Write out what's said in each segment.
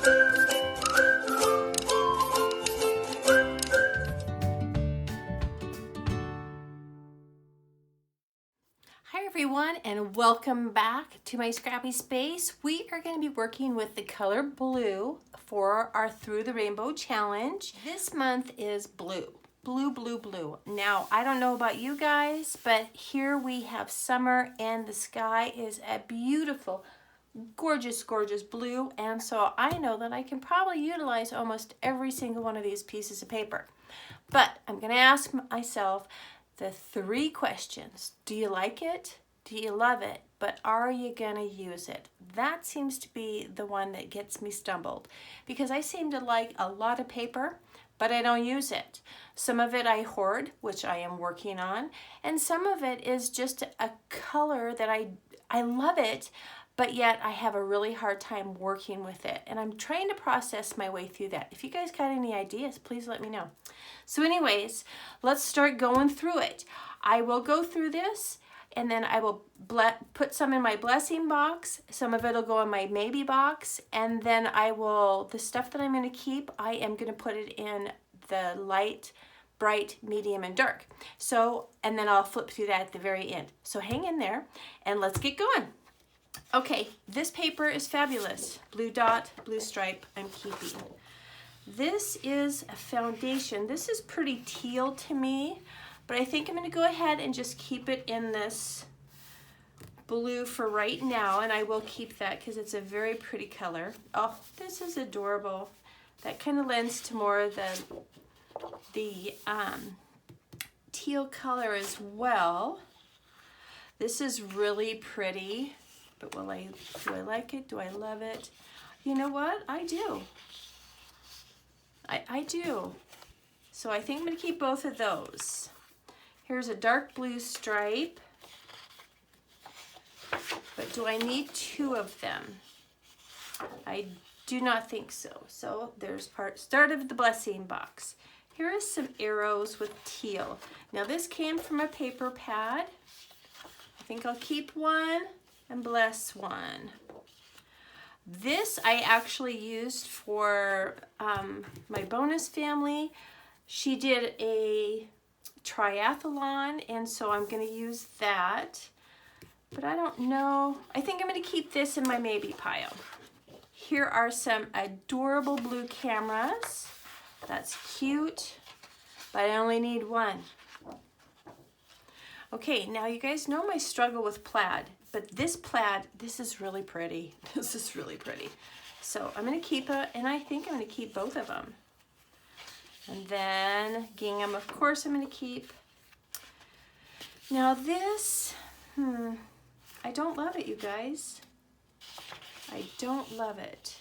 Hi everyone, and welcome back to my scrappy space. We are going to be working with the color blue for our Through the Rainbow challenge. This month is blue. Blue. Now, I don't know about you guys, but here we have summer and the sky is a beautiful, gorgeous blue, and so I know that I can probably utilize almost every single one of these pieces of paper. But I'm going to ask myself the 3 questions. Do you like it? Do you love it? But are you going to use it? That seems to be the one that gets me stumbled, because I seem to like a lot of paper, but I don't use it. Some of it I hoard, which I am working on, and some of it is just a color that I love it, but yet I have a really hard time working with it, and I'm trying to process my way through that. If you guys got any ideas, please let me know. So anyways, let's start going through it. I will go through this, and then I will put some in my blessing box. Some of it will go in my maybe box, and then the stuff that I'm going to keep, I am going to put it in the light, bright, medium, and dark. So, and then I'll flip through that at the very end. So hang in there, and let's get going. Okay, this paper is fabulous. Blue dot, blue stripe, I'm keeping. This is a foundation. This is pretty teal to me, but I think I'm going to go ahead and just keep it in this blue for right now, and I will keep that because it's a very pretty color. Oh, this is adorable. That kind of lends to more of the teal color as well. This is really pretty. But do I like it? Do I love it? You know what? I do. I do. So I think I'm going to keep both of those. Here's a dark blue stripe. But do I need 2 of them? I do not think so. So there's start of the blessing box. Here is some arrows with teal. Now this came from a paper pad. I think I'll keep one and bless one. This I actually used for my bonus family. She did a triathlon, and so I'm going to use that. But I don't know. I think I'm going to keep this in my maybe pile. Here are some adorable blue cameras. That's cute, but I only need 1. Okay, now you guys know my struggle with plaid. But this plaid, this is really pretty. This is really pretty. So I'm going to keep it, and I think I'm going to keep both of them. And then gingham, of course, I'm going to keep. Now this, I don't love it, you guys. I don't love it.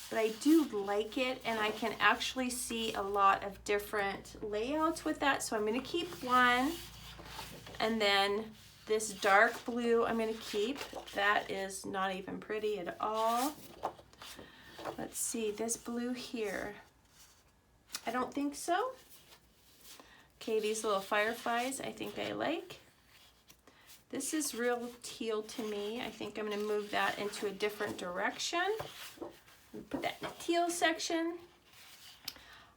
But I do like it, and I can actually see a lot of different layouts with that. So I'm going to keep one, and then this dark blue I'm going to keep. That is not even pretty at all. Let's see, this blue here. I don't think so. Okay, these little fireflies I think I like. This is real teal to me. I think I'm going to move that into a different direction. Put that in the teal section.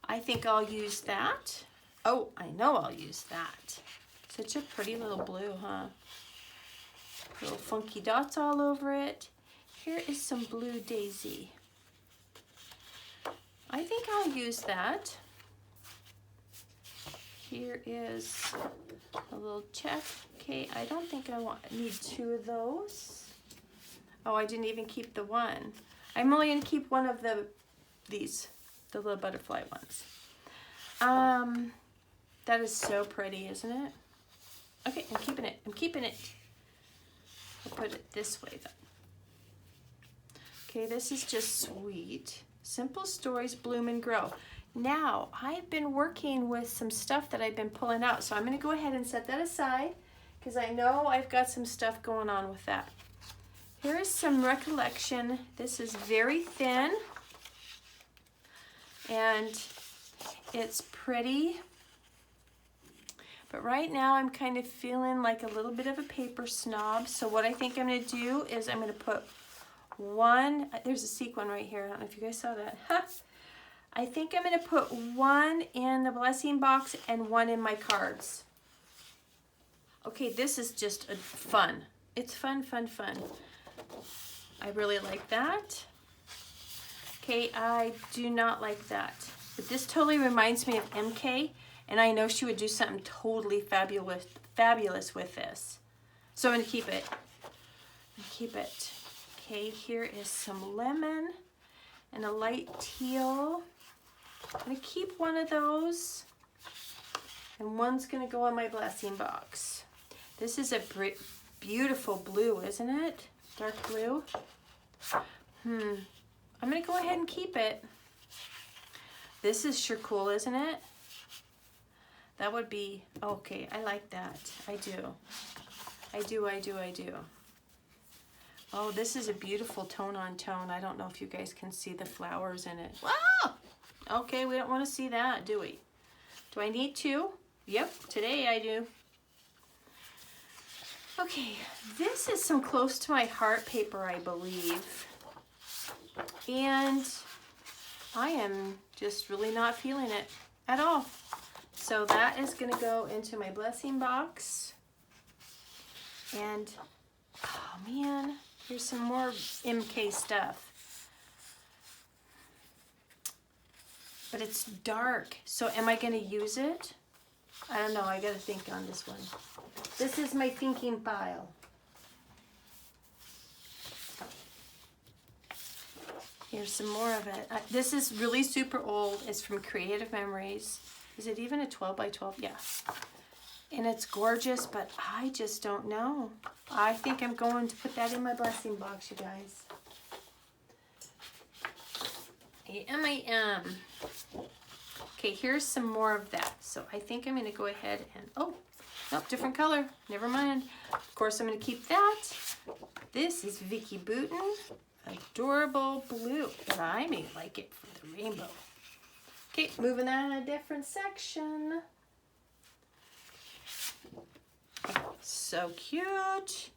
I think I'll use that. Oh, I know I'll use that. Such a pretty little blue, huh? Little funky dots all over it. Here is some blue daisy. I think I'll use that. Here is a little check. Okay, I don't think I need 2 of those. Oh, I didn't even keep the one. I'm only going to keep one of the little butterfly ones. That is so pretty, isn't it? Okay, I'm keeping it. I'm keeping it. I'll put it this way though. Okay, this is just sweet. Simple Stories Bloom and Grow. Now, I've been working with some stuff that I've been pulling out, so I'm going to go ahead and set that aside because I know I've got some stuff going on with that. Here is some recollection. This is very thin, and it's pretty. But right now I'm kind of feeling like a little bit of a paper snob. So what I think I'm going to do is I'm going to put one, there's a sequin right here. I don't know if you guys saw that. I think I'm going to put one in the blessing box and one in my cards. Okay, this is just fun. It's fun, fun, fun. I really like that. Okay, I do not like that. But this totally reminds me of MK, and I know she would do something totally fabulous with this. So I'm going to keep it. Okay, here is some lemon and a light teal. I'm going to keep one of those, and one's going to go in my blessing box. This is a beautiful blue, isn't it? Dark blue. I'm going to go ahead and keep it. This is sure cool, isn't it? That would be, okay, I like that. I do. Oh, this is a beautiful tone on tone. I don't know if you guys can see the flowers in it. Wow! Okay, we don't want to see that, do we? Do I need to? Yep, today I do. Okay, this is some close to my heart paper, I believe. And I am just really not feeling it at all. So that is going to go into my blessing box. And, oh man, here's some more MK stuff. But it's dark. So am I going to use it? I don't know. I got to think on this one. This is my thinking pile. Here's some more of it. This is really super old. It's from Creative Memories. Is it even a 12 by 12? Yeah. And it's gorgeous, but I just don't know. I think I'm going to put that in my blessing box, you guys. I am. Okay, here's some more of that. So I think I'm going to go ahead and, oh, nope, different color. Never mind. Of course, I'm going to keep that. This is Vicky Boutin. Adorable blue, but I may like it for the rainbow. Okay, moving on in a different section. So cute.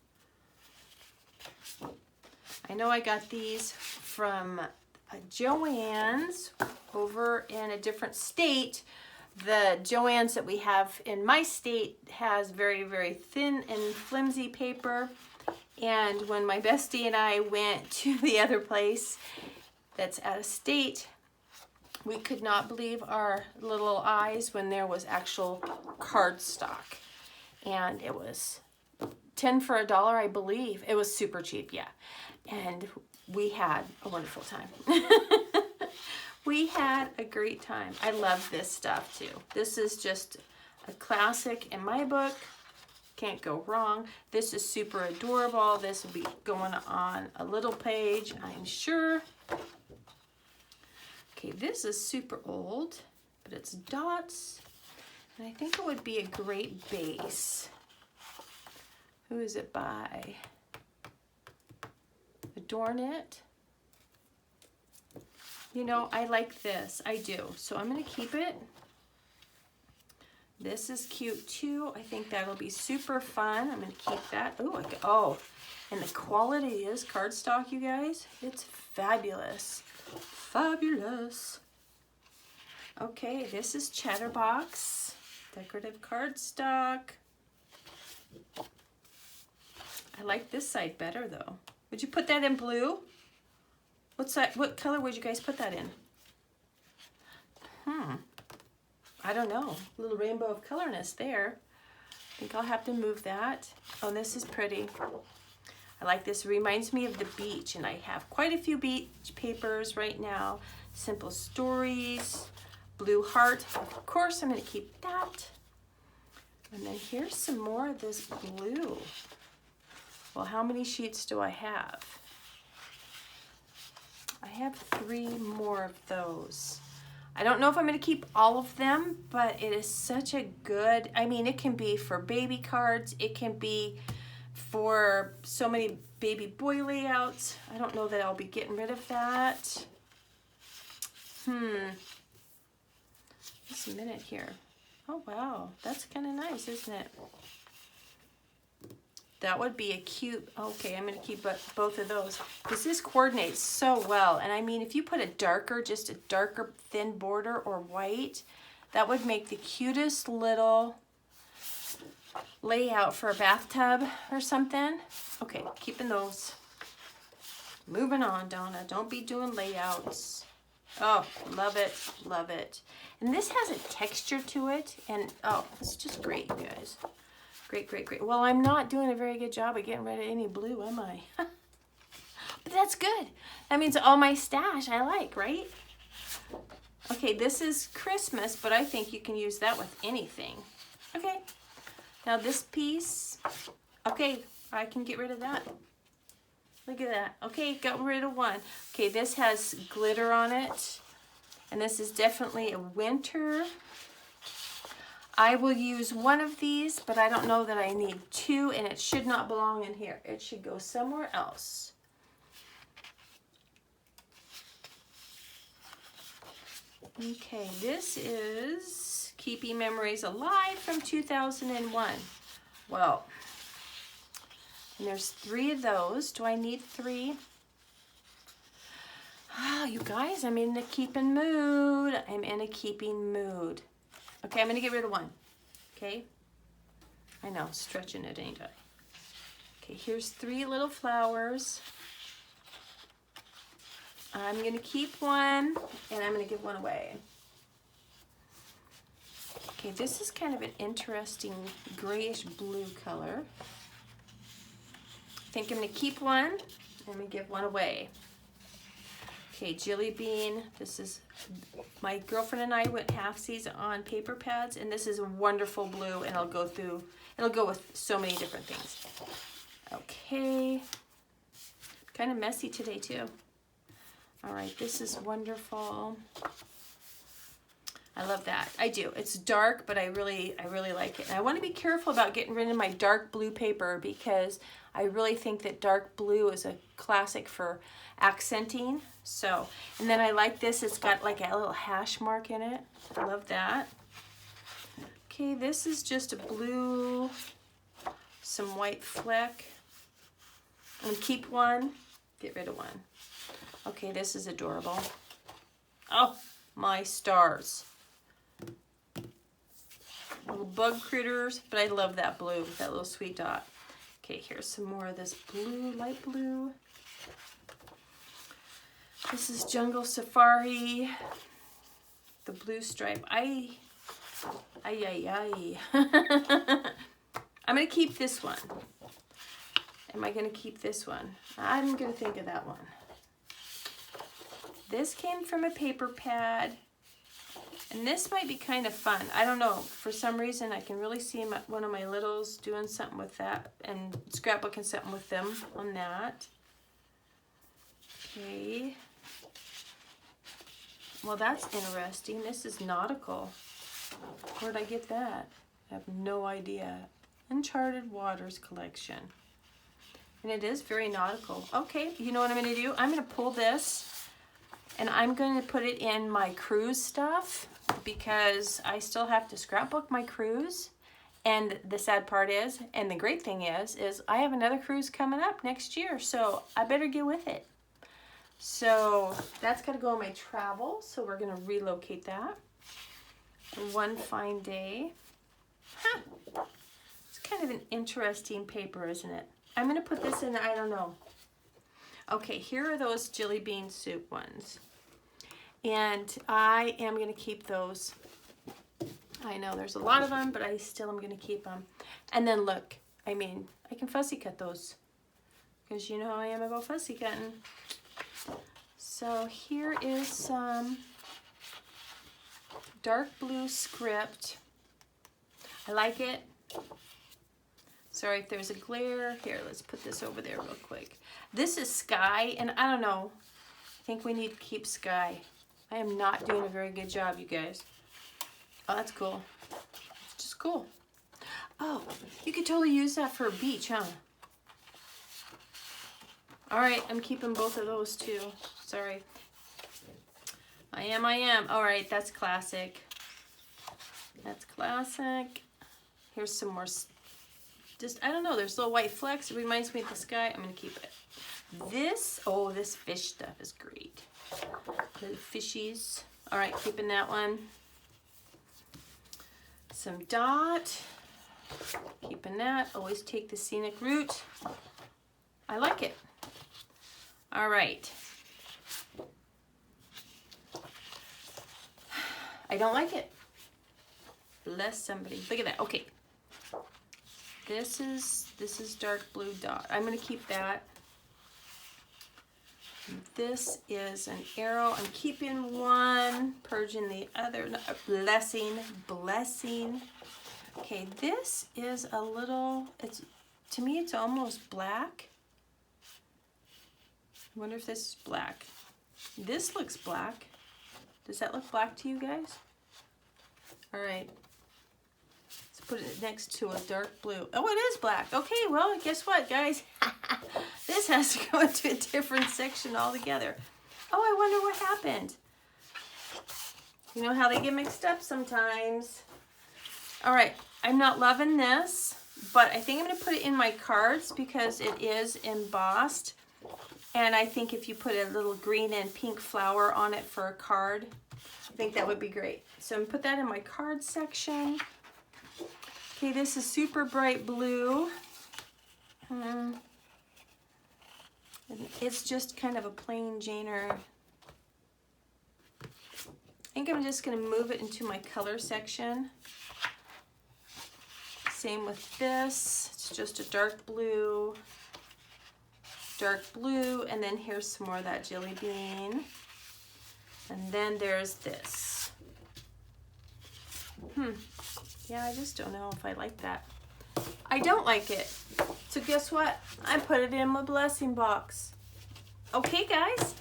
I know I got these from Joann's over in a different state. The Joann's that we have in my state has very, very thin and flimsy paper. And when my bestie and I went to the other place that's out of state, we could not believe our little eyes when there was actual cardstock. And it was 10 for $1, I believe. It was super cheap, yeah. And we had a wonderful time. We had a great time. I love this stuff too. This is just a classic in my book. Can't go wrong. This is super adorable. This will be going on a little page, I'm sure. Okay, this is super old, but it's dots. And I think it would be a great base. Who is it by? Adorn It. You know, I like this. I do. So I'm going to keep it. This is cute too. I think that'll be super fun. I'm going to keep that. Oh, and the quality is cardstock, you guys. It's fabulous. Fabulous. Okay, this is Chatterbox. Decorative cardstock. I like this side better though. Would you put that in blue? What color would you guys put that in? I don't know. A little rainbow of colorness there. I think I'll have to move that. Oh, this is pretty. I like this. It reminds me of the beach, and I have quite a few beach papers right now. Simple Stories, Blue Heart. Of course, I'm going to keep that. And then here's some more of this blue. Well, how many sheets do I have? I have 3 more of those. I don't know if I'm going to keep all of them, but it is such a good, I mean, it can be for baby cards. It can be for so many baby boy layouts. I don't know that I'll be getting rid of that. Just a minute here. Oh, wow. That's kind of nice, isn't it? That would be a cute, okay, I'm gonna keep both of those. Because this coordinates so well. And I mean, if you put just a darker thin border or white, that would make the cutest little layout for a bathtub or something. Okay, keeping those. Moving on, Donna, don't be doing layouts. Oh, love it, love it. And this has a texture to it, and oh, it's just great, you guys. Great, great, great. Well, I'm not doing a very good job of getting rid of any blue, am I? But that's good. That means all my stash I like, right? Okay, this is Christmas, but I think you can use that with anything. Okay, now this piece, okay, I can get rid of that. Look at that. Okay, got rid of one. Okay, this has glitter on it, and this is definitely a winter. I will use one of these, but I don't know that I need two, and it should not belong in here. It should go somewhere else. Okay, this is Keeping Memories Alive from 2001. Well, and there's 3 of those. Do I need 3? Oh, you guys, I'm in a keeping mood. I'm in a keeping mood. Okay, I'm going to get rid of one. Okay? I know, stretching it, ain't I? Okay, here's 3 little flowers. I'm going to keep one, and I'm going to give one away. Okay, this is kind of an interesting grayish blue color. I think I'm going to keep one, and I'm going to give one away. Okay, Jelly Bean. This is, my girlfriend and I went halfsies on paper pads, and this is a wonderful blue, and it'll go with so many different things. Okay. Kind of messy today, too. All right, this is wonderful. I love that. I do. It's dark, but I really like it. And I want to be careful about getting rid of my dark blue paper because I really think that dark blue is a classic for accenting. So, and then I like this. It's got like a little hash mark in it. I love that. Okay, this is just a blue, some white fleck. I'm gonna keep one, get rid of one. Okay, this is adorable. Oh, my stars. Little bug critters, but I love that blue, that little sweet dot. Okay, here's some more of this blue, light blue. This is Jungle Safari, the blue stripe. I'm gonna keep this one. Am I gonna keep this one? I'm gonna think of that one. This came from a paper pad, and this might be kind of fun. I don't know, for some reason I can really see one of my littles doing something with that and scrapbooking something with them on that. Okay. Well, that's interesting. This is nautical. Where'd I get that? I have no idea. Uncharted Waters collection. And it is very nautical. Okay, you know what I'm going to do? I'm going to pull this and I'm going to put it in my cruise stuff because I still have to scrapbook my cruise. And the sad part is, and the great thing is I have another cruise coming up next year, so I better get with it. So that's got to go in my travel, so we're going to relocate that. One fine day. Huh. It's kind of an interesting paper, isn't it? I'm going to put this in, I don't know. Okay, here are those Jelly Bean Soup ones. And I am going to keep those. I know there's a lot of them, but I still am going to keep them. And then look, I mean, I can fussy cut those. Because you know how I am about fussy cutting. So here is some dark blue script. I like it. Sorry if there's a glare. Here, let's put this over there real quick. This is Sky, and I don't know. I think we need to keep Sky. I am not doing a very good job, you guys. Oh, that's cool. It's just cool. Oh, you could totally use that for a beach, huh? All right, I'm keeping both of those too. Sorry. I am. All right, that's classic. That's classic. Here's some more just, I don't know, there's little white flecks. It reminds me of the sky. I'm gonna keep it. This, oh, this fish stuff is great. Little fishies. All right, keeping that one. Some dot, keeping that. Always take the scenic route. I like it. All right. I don't like it. Bless somebody. Look at that. Okay. This is dark blue dot. I'm gonna keep that. This is an arrow. I'm keeping one, purging the other. Blessing, blessing. Okay, this is a little, it's, to me it's almost black. I wonder if this is black. This looks black. Does that look black to you guys? All right. Let's put it next to a dark blue. Oh, it is black. Okay, well, guess what, guys? This has to go into a different section altogether. Oh, I wonder what happened. You know how they get mixed up sometimes. All right, I'm not loving this, but I think I'm gonna put it in my cards because it is embossed. And I think if you put a little green and pink flower on it for a card, I think that would be great. So I'm gonna put that in my card section. Okay, this is super bright blue. It's just kind of a plain Janer. I think I'm just gonna move it into my color section. Same with this, it's just a dark blue, and then here's some more of that jelly bean. And then there's this. Yeah, I just don't know if I like that. I don't like it. So guess what? I put it in my blessing box. Okay, guys,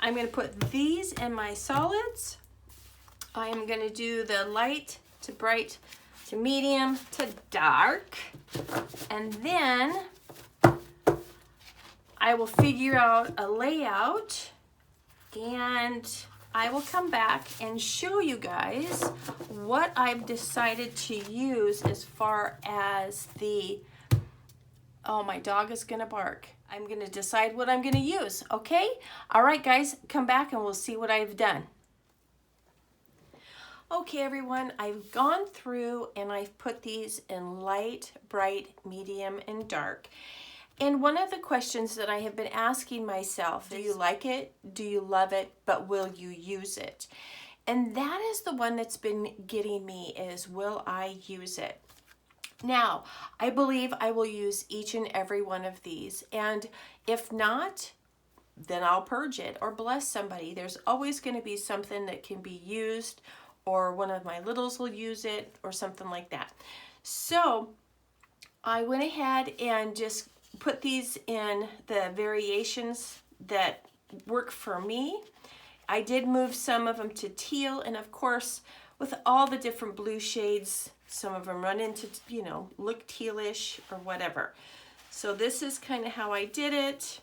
I'm gonna put these in my solids. I am gonna do the light to bright to medium to dark. And then I will figure out a layout and I will come back and show you guys what I've decided to use as far as the, oh, my dog is gonna bark. I'm gonna decide what I'm gonna use, okay? All right, guys, come back and we'll see what I've done. Okay, everyone, I've gone through and I've put these in light, bright, medium, and dark. And one of the questions that I have been asking myself, do you like it? Do you love it? But will you use it? And that is the one that's been getting me is, will I use it? Now, I believe I will use each and every one of these. And if not, then I'll purge it or bless somebody. There's always going to be something that can be used, or one of my littles will use it or something like that. So I went ahead and just put these in the variations that work for me. I did move some of them to teal, and of course with all the different blue shades, some of them run into, you know, look tealish or whatever. So this is kind of how I did it.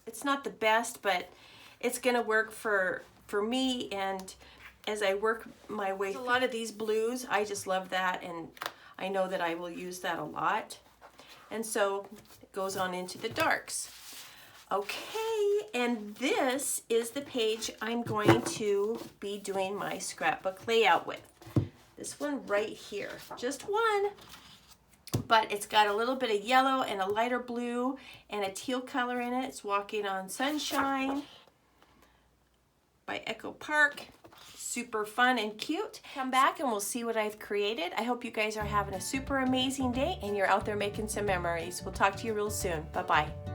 It's not the best, but it's gonna work for me, and as I work my way through a lot of these blues, I just love that, and I know that I will use that a lot. And so it goes on into the darks. Okay, and this is the page I'm going to be doing my scrapbook layout with. This one right here, just one, but it's got a little bit of yellow and a lighter blue and a teal color in it. It's Walking on Sunshine by Echo Park. Super fun and cute. Come back and we'll see what I've created. I hope you guys are having a super amazing day and you're out there making some memories. We'll talk to you real soon. Bye-bye.